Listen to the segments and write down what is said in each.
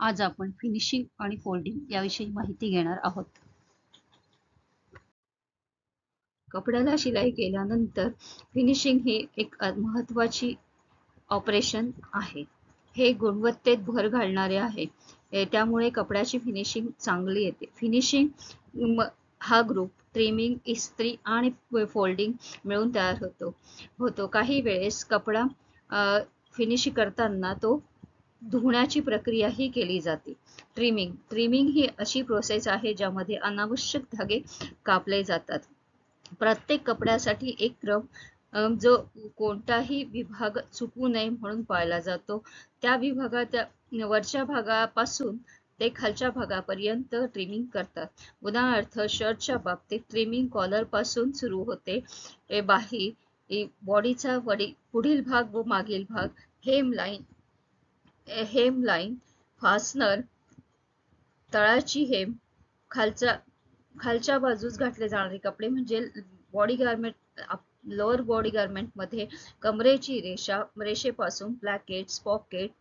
आज आपण फिनिशिंग आणि फोल्डिंग याविषयी माहिती घेणार आहोत. कपड्याला शिलाई केल्यानंतर फिनिशिंग ही एक महत्त्वाची ऑपरेशन आहे. हे गुणवत्तेत भर घालणारे आहे. त्यामुळे कपड्याची फिनिशिंग चांगली येते. फिनिशिंग हा ग्रुप ट्रिमिंग, इस्त्री आणि फोल्डिंग मिळून तयार होतो. काही वेळेस कपडा फिनिश करताना तो धुण्याची प्रक्रिया ही केली जाते. ट्रिमिंग ही अशी प्रोसेस आहे ज्यामध्ये अनावश्यक धागे कापले जातात. प्रत्येक कपड्यासाठी एक क्रम जो कोणताही विभाग चुकू नये म्हणून पाळला जातो. त्या विभागात वरच्या भागापासून ते खालच्या भागापर्यंत ट्रिमिंग करतात. उदाहरणार्थ शर्टच्या बाबतीत ट्रिमिंग कॉलर पासून सुरू होते. बॉडीचा पुढील भाग व मागील भाग, हेमलाईन, फासनर, तळाची हेम, खालच्या बाजूस घातले जाणारे कपडे म्हणजे body garment, lower body garment मध्ये कमरेची रेषेपासून plackets, pocket,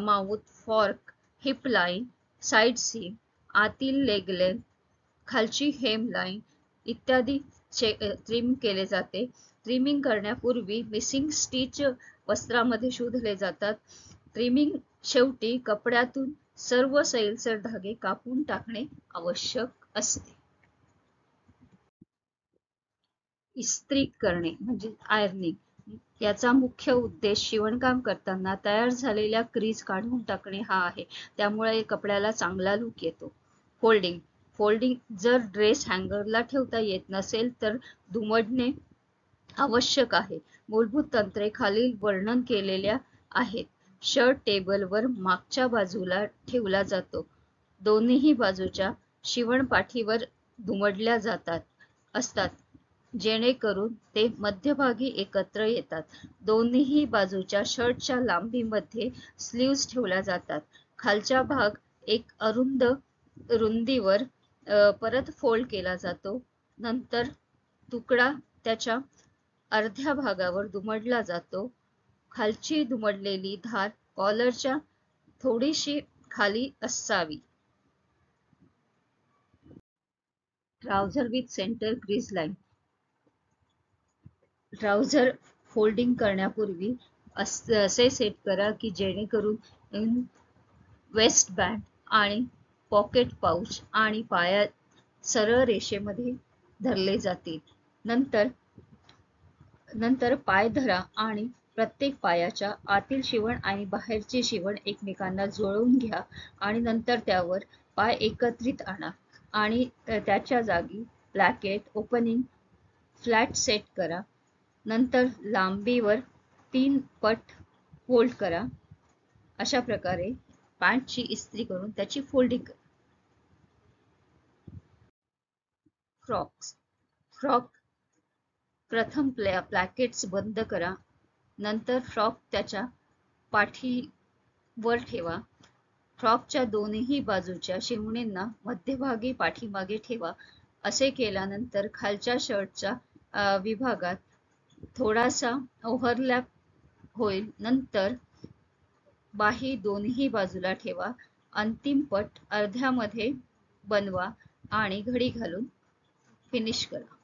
mouth, fork, hip line, side seam, आतील लेग लेंथ, खालची हेम लाईन इत्यादी ट्रिम केले जाते. ट्रिमिंग करण्यापूर्वी मिसिंग स्टिच वस्त्रामध्ये शोधले जातात. ट्रिमिंग शेवटी कपड्यातून सर्व सैलसर धागे कापून टाकणे आवश्यक असते. इस्त्री करणे म्हणजे आयर्निंग. याचा मुख्य उद्देश शिवणकाम करताना तयार झालेल्या क्रीज काढून टाकणे हा आहे. त्यामुळे कपड्याला चांगला लुक येतो. फोल्डिंग जर ड्रेस हँगरला ठेवता येत नसेल तर दुमडणे आवश्यक आहे. मूलभूत तंत्रे खालील वर्णन केलेल्या आहेत. शर्ट टेबलवर मागच्या बाजूला ठेवला जातो. दोन्ही बाजूच्या शिवणपाठीवर दुमडल्या असतात जेणेकरून ते मध्यभागी एकत्र येतात. दोन्ही बाजूच्या शर्टच्या लांबीमध्ये स्लीव्ज ठेवल्या जातात. खालचा भाग एक अरुंद रुंदीवर परत फोल्ड केला जातो. नंतर तुकडा त्याच्या अर्ध्या भागावर दुमडला जातो. खालची दुमडलेली धार कॉलरच्या थोडीशी खाली असावी. Trouser with centre crease line. Trouser folding करण्यापूर्वी असे सेट करा की जेणेकरून वेस्ट बँड आणि पॉकेट पाउच आणि पाया सरळ रेषेमध्ये धरले जातील. नंतर पाय धरा आणि प्रत्येक पायाच्या आतील शिवण आणि बाहेरची शिवण एकमेकांना जुळवून घ्या आणि नंतर त्यावर पाय एकत्रित आणा आणि त्याच्या जागी प्लॅकेट ओपनिंग फ्लॅट सेट करा. नंतर लांबीवर 3 पट फोल्ड करा. अशा प्रकारे पॅन्टची इस्त्री करून त्याची फोल्डिंग करा. फ्रॉक प्रथम प्लॅकेट्स बंद करा. नंतर फ्रॉक त्याच्या पाठीवर ठेवा. फ्रॉकच्या दोन्ही बाजूच्या शिवणींना मध्यभागी पाठीमागे ठेवा. असे केल्यानंतर खालच्या शर्टच्या विभागात थोडासा ओव्हरलॅप होईल. नंतर बाही दोन्ही बाजूला ठेवा. अंतिम पट अर्ध्यामध्ये बनवा आणि घडी घालून फिनिश करा.